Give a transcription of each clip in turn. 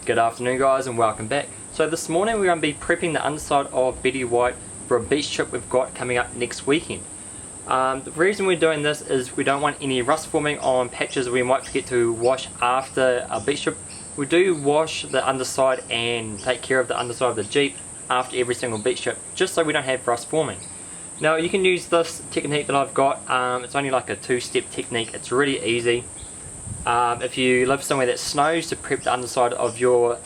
Good afternoon guys and welcome back. So this morning we're going to be prepping the underside of Betty White for a beach trip we've got coming up next weekend. The reason we're doing this is we don't want any rust forming on patches we might forget to wash after a beach trip. We do wash the underside and take care of the underside of the Jeep after every single beach trip, just so we don't have rust forming. Now you can use this technique that I've got. It's only like a two-step technique. It's really easy. If you live somewhere that snows, to prep the underside of your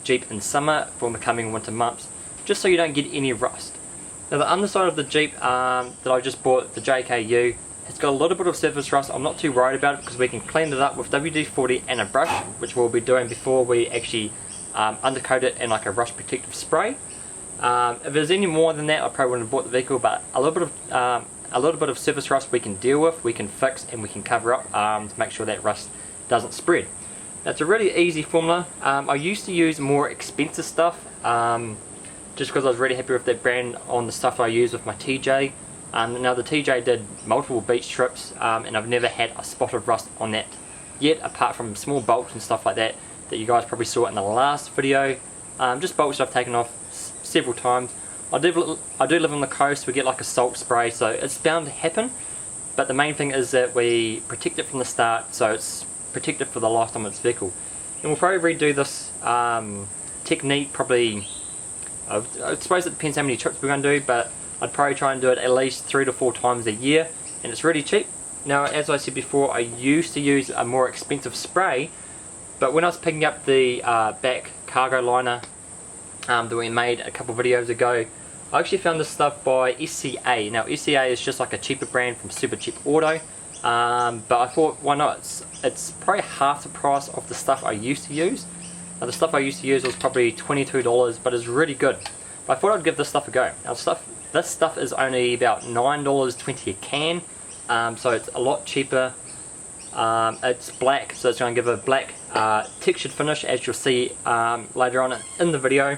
Jeep in summer for the coming winter months, just so you don't get any rust. Now the underside of the Jeep that I just bought, the JKU, it's got a little bit of surface rust. I'm not too worried about it because we can clean it up with WD-40 and a brush, which we'll be doing before we actually undercoat it in like a rust protective spray. If there's any more than that, I probably wouldn't have bought the vehicle, but a little bit of surface rust we can deal with, we can fix, and we can cover up to make sure that rust doesn't spread. That's a really easy formula. I used to use more expensive stuff just because I was really happy with that brand on the stuff I use with my TJ. Now the TJ did multiple beach trips and I've never had a spot of rust on that yet, apart from small bolts and stuff like that that you guys probably saw in the last video. Just bolts I've taken off several times. I do live on the coast. We get like a salt spray, so it's bound to happen, but the main thing is that we protect it from the start, so it's protected for the lifetime of its vehicle. And we'll probably redo this technique probably, I suppose it depends how many trips we're going to do, but I'd probably try and do it at least 3 to 4 times a year, and it's really cheap. Now as I said before, I used to use a more expensive spray, but when I was picking up the back cargo liner that we made a couple videos ago, I actually found this stuff by SCA. Now SCA is just like a cheaper brand from Super Cheap Auto, but I thought why not, it's probably half the price of the stuff I used to use. Now the stuff I used to use was probably $22, but it's really good. But I thought I'd give this stuff a go. Now this stuff is only about $9.20 a can, so it's a lot cheaper. It's black, so it's going to give a black textured finish, as you'll see later on in the video.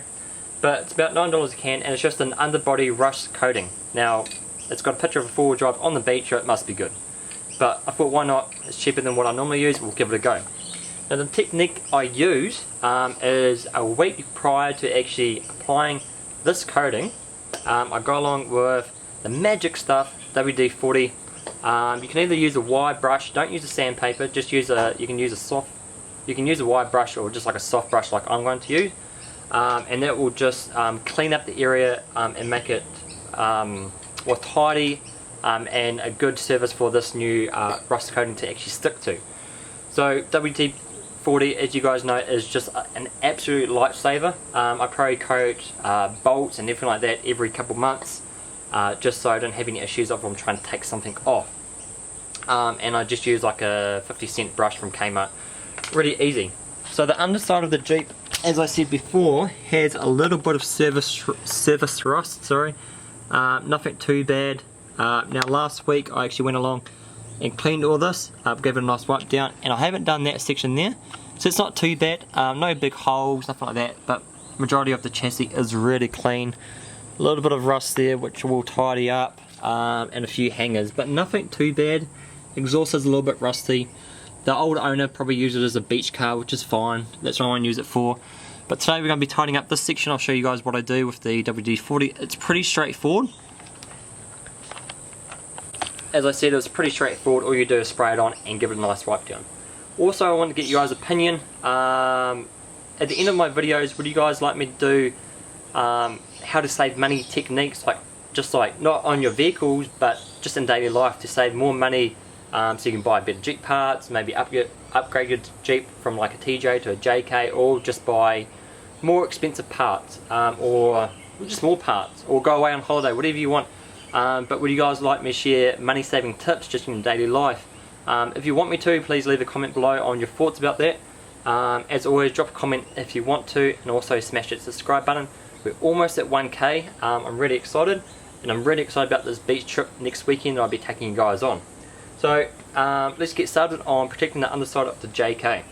But it's about $9 a can, and it's just an underbody rust coating. Now it's got a picture of a four-wheel drive on the beach, so it must be good. But I thought why not, it's cheaper than what I normally use, we'll give it a go. Now the technique I use is a week prior to actually applying this coating. I go along with the magic stuff, WD-40. You can either use a wide brush, don't use a sandpaper, just use you can use a wide brush or just like a soft brush like I'm going to use. And that will just clean up the area and make it more tidy and a good surface for this new rust coating to actually stick to. So WD-40, as you guys know, is just an absolute lifesaver. I probably coat bolts and everything like that every couple months, just so I don't have any issues of I'm trying to take something off. And I just use like a 50-cent brush from Kmart. Really easy. So the underside of the Jeep, as I said before, has a little bit of surface rust. Nothing too bad. Now last week I actually went along and cleaned all this, gave it a nice wipe down, and I haven't done that section there, so it's not too bad. No big holes, nothing like that, but majority of the chassis is really clean. A little bit of rust there which will tidy up, and a few hangers, but nothing too bad. Exhaust is a little bit rusty. The old owner probably used it as a beach car, which is fine. That's what I want to use it for. But today we're going to be tidying up this section. I'll show you guys what I do with the WD-40. It's pretty straightforward. As I said, it's pretty straightforward. All you do is spray it on and give it a nice wipe down. Also, I want to get you guys' opinion. At the end of my videos, would you guys like me to do how to save money techniques, just like not on your vehicles, but just in daily life to save more money? So you can buy better Jeep parts, maybe upgrade your Jeep from like a TJ to a JK, or just buy more expensive parts, or just more parts, or go away on holiday, whatever you want. But would you guys like me to share money saving tips just in your daily life? If you want me to, please leave a comment below on your thoughts about that. As always, drop a comment if you want to, and also smash that subscribe button. We're almost at 1k. I'm really excited, and I'm really excited about this beach trip next weekend that I'll be taking you guys on. So let's get started on protecting the underside of the JK.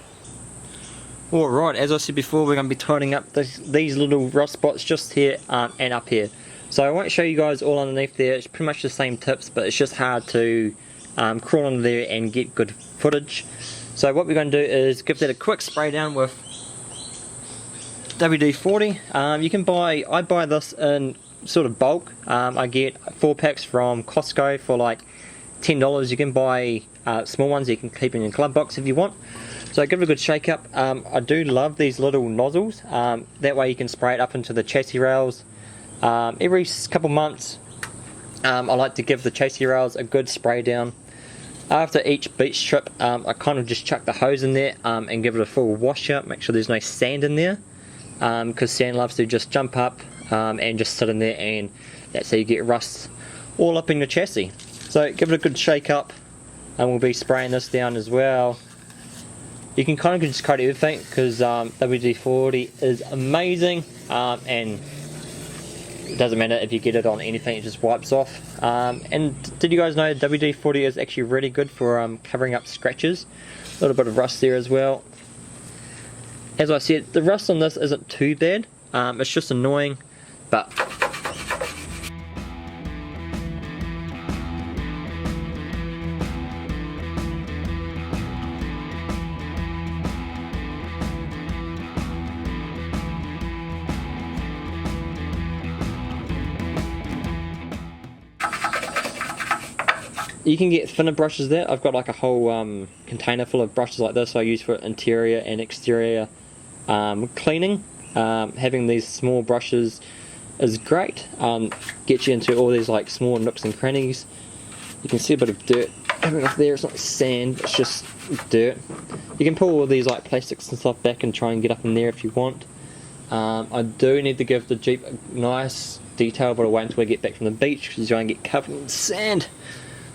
Alright, as I said before, we're going to be tidying up these little rust spots just here and up here. So I won't show you guys all underneath there. It's pretty much the same tips, but it's just hard to crawl under there and get good footage. So what we're going to do is give that a quick spray down with WD-40. You can buy, I buy this in sort of bulk. I get 4 packs from Costco for like $10. You can buy small ones you can keep in your glove box if you want. So give it a good shake up. I do love these little nozzles. That way you can spray it up into the chassis rails. Every couple months I like to give the chassis rails a good spray down. After each beach strip, I kind of just chuck the hose in there and give it a full wash up. Make sure there's no sand in there, because sand loves to just jump up and just sit in there, and that's how you get rust all up in your chassis. So give it a good shake up, and we'll be spraying this down as well. You can kind of just coat everything because WD-40 is amazing, and it doesn't matter if you get it on anything, it just wipes off. And did you guys know WD-40 is actually really good for covering up scratches? A little bit of rust there as well. As I said, the rust on this isn't too bad, it's just annoying, but you can get thinner brushes there. I've got like a whole container full of brushes like this I use for interior and exterior cleaning. Having these small brushes is great. Gets you into all these like small nooks and crannies. You can see a bit of dirt coming off there. It's not sand, it's just dirt. You can pull all these like plastics and stuff back and try and get up in there if you want. I do need to give the Jeep a nice detail, but I'll wait until I get back from the beach because you're going to get covered in sand.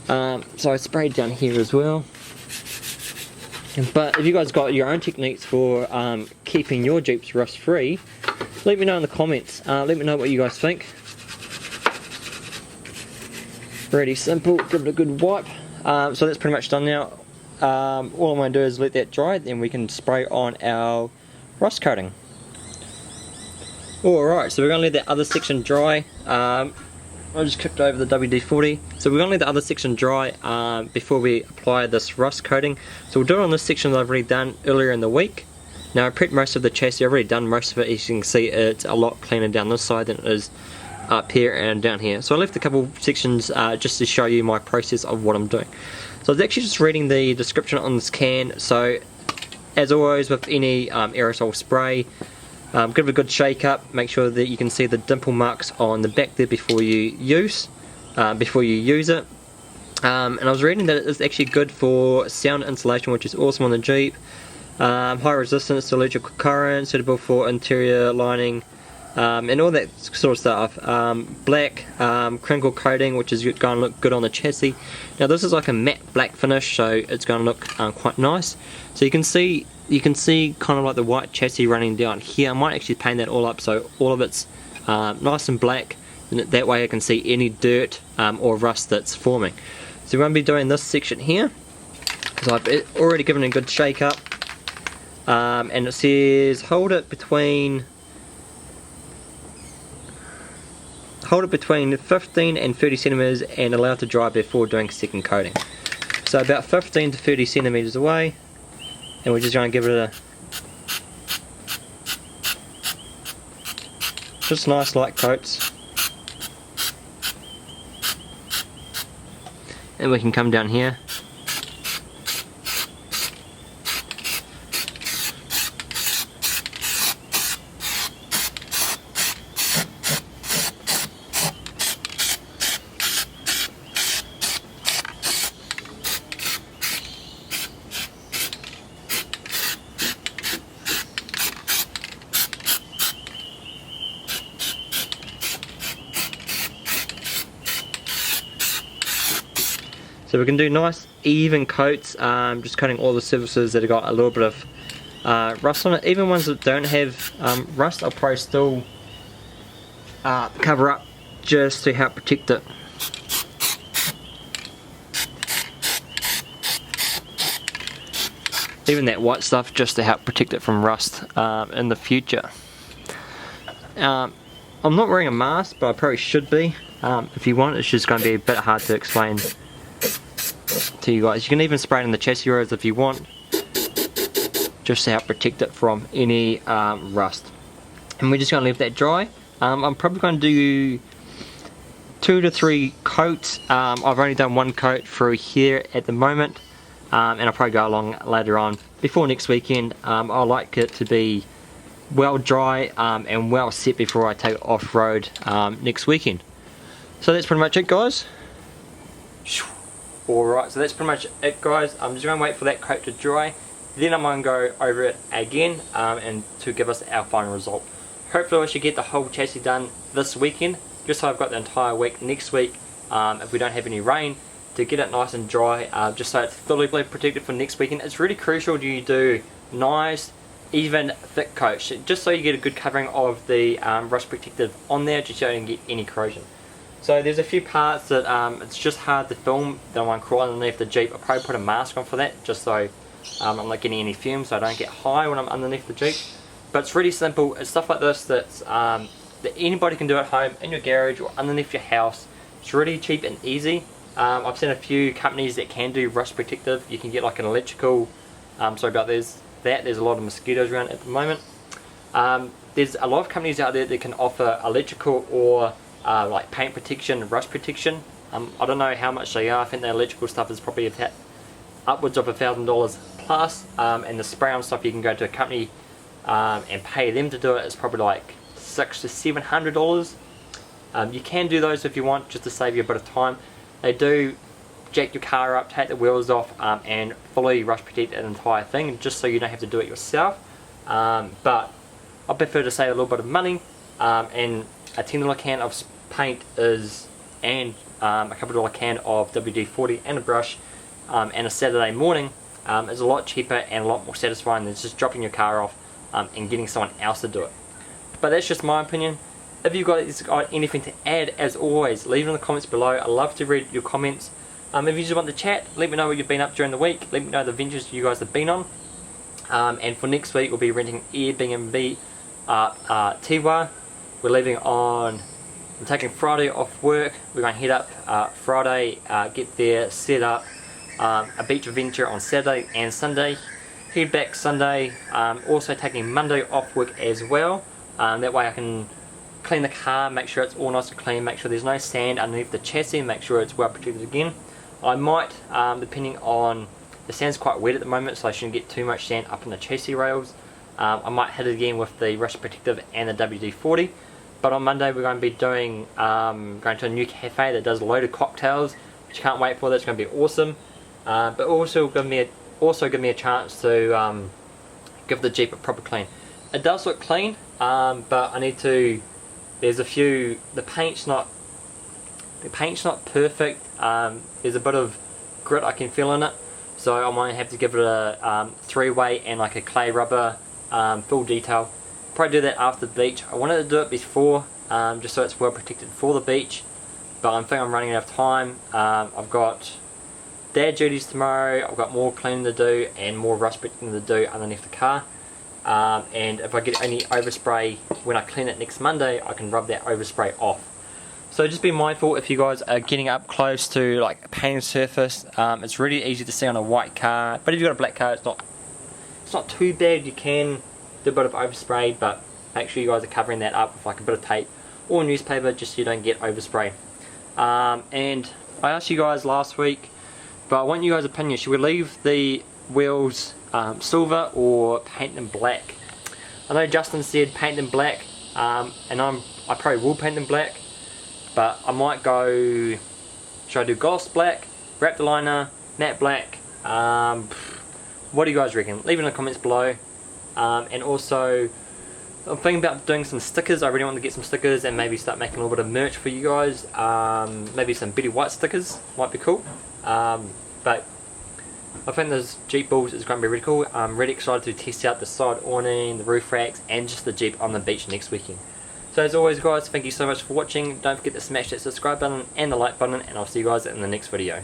So I sprayed down here as well. But if you guys got your own techniques for keeping your Jeeps rust free, let me know in the comments. Let me know what you guys think. Really simple, give it a good wipe. So that's pretty much done now. All I'm going to do is let that dry, then we can spray on our rust coating. Alright, so we're going to let that other section dry. I just kicked over the WD-40. So we're going to let the other section dry before we apply this rust coating. So we'll do it on this section that I've already done earlier in the week. Now I prepped most of the chassis, I've already done most of it. As you can see, it's a lot cleaner down this side than it is up here and down here. So I left a couple sections just to show you my process of what I'm doing. So I was actually just reading the description on this can. So as always with any aerosol spray, give it a good shake up, make sure that you can see the dimple marks on the back there before you use it. And I was reading that it's actually good for sound insulation, which is awesome on the Jeep. High resistance to electrical current, suitable for interior lining, and all that sort of stuff. Black crinkle coating, which is going to look good on the chassis. Now this is like a matte black finish, so it's going to look quite nice. So you can see kind of like the white chassis running down here. I might actually paint that all up so all of it's nice and black, and that way I can see any dirt or rust that's forming. So we're going to be doing this section here. So I've already given it a good shake up, and it says hold it between 15 and 30 centimeters and allow it to dry before doing second coating. So about 15 to 30 centimeters away, and we're just going to give it a just nice light coats, and we can come down here. So we can do nice even coats, just coating all the surfaces that have got a little bit of rust on it. Even ones that don't have rust, I'll probably still cover up just to help protect it. Even that white stuff just to help protect it from rust in the future. I'm not wearing a mask, but I probably should be. If you want, it's just going to be a bit hard to explain to you guys. You can even spray it in the chassis rails if you want, just to help protect it from any rust. and we're just going to leave that dry. I'm probably going to do 2 to 3 coats. I've only done 1 coat through here at the moment, and I'll probably go along later on. Before next weekend, I like it to be well dry and well set before I take it off-road next weekend. So that's pretty much it, guys. Alright, so that's pretty much it, guys. I'm just going to wait for that coat to dry, then I'm going to go over it again and to give us our final result. Hopefully I should get the whole chassis done this weekend, just so I've got the entire week next week, if we don't have any rain, to get it nice and dry, just so it's fully protected for next weekend. It's really crucial you do nice, even, thick coats, just so you get a good covering of the rust protective on there, just so you don't get any corrosion. So there's a few parts that it's just hard to film that I want to crawl underneath the Jeep. I'll probably put a mask on for that, just so I'm not getting any fumes, so I don't get high when I'm underneath the Jeep. But it's really simple. It's stuff like this that anybody can do at home, in your garage or underneath your house. It's really cheap and easy. I've seen a few companies that can do rust protective. You can get like an electrical, sorry about this, there's a lot of mosquitoes around at the moment. There's a lot of companies out there that can offer electrical or like paint protection, rust protection. I don't know how much they are. I think the electrical stuff is probably upwards of $1,000 plus, and the spray on stuff you can go to a company and pay them to do it. It's probably like $600 to $700. You can do those if you want, just to save you a bit of time. They do jack your car up, take the wheels off, and fully rust protect the entire thing, just so you don't have to do it yourself. But I prefer to save a little bit of money, and a $10 can of paint and a couple $1 can of WD-40 and a brush, and a Saturday morning is a lot cheaper and a lot more satisfying than just dropping your car off and getting someone else to do it. But that's just my opinion. If you guys got anything to add, as always, leave it in the comments below. I love to read your comments. If you just want to chat, let me know what you've been up during the week. Let me know the ventures you guys have been on. And for next week, we'll be renting Airbnb Tiwa. We're leaving on, I'm taking Friday off work. We're going to head up Friday, get there, set up a beach adventure on Saturday and Sunday. Head back Sunday, also taking Monday off work as well. That way I can clean the car, make sure it's all nice and clean, make sure there's no sand underneath the chassis, make sure it's well protected again. I might, depending on, the sand's quite wet at the moment, so I shouldn't get too much sand up in the chassis rails. I might hit it again with the rust protective and the WD-40. But on Monday we're going to be doing, going to a new cafe that does loaded cocktails, which I can't wait for. That's going to be awesome. But also give me a chance to give the Jeep a proper clean. It does look clean, but I need to. There's a few. The paint's not perfect. There's a bit of grit I can feel in it, so I might have to give it a 3-way and like a clay rubber full detail. Probably do that after the beach. I wanted to do it before, just so it's well protected for the beach, but I think I'm running out of time. I've got dad duties tomorrow. I've got more cleaning to do and more rust protecting to do underneath the car. And if I get any overspray when I clean it next Monday, I can rub that overspray off. So just be mindful if you guys are getting up close to like a painted surface. It's really easy to see on a white car, but if you've got a black car, it's not too bad. You can do a bit of overspray, but make sure you guys are covering that up with like a bit of tape or newspaper, just so you don't get overspray. And I asked you guys last week, but I want you guys' opinion. Should we leave the wheels silver or paint them black? I know Justin said paint them black, and I probably will paint them black, but I might go, should I do gloss black, Raptor liner, matte black? What do you guys reckon? Leave it in the comments below. And also, I'm thinking about doing some stickers. I really want to get some stickers and maybe start making a little bit of merch for you guys. Maybe some Betty White stickers might be cool. But I think this Jeep Bulls is going to be really cool. I'm really excited to test out the side awning, the roof racks, and just the Jeep on the beach next weekend. So as always guys, thank you so much for watching. Don't forget to smash that subscribe button and the like button, and I'll see you guys in the next video.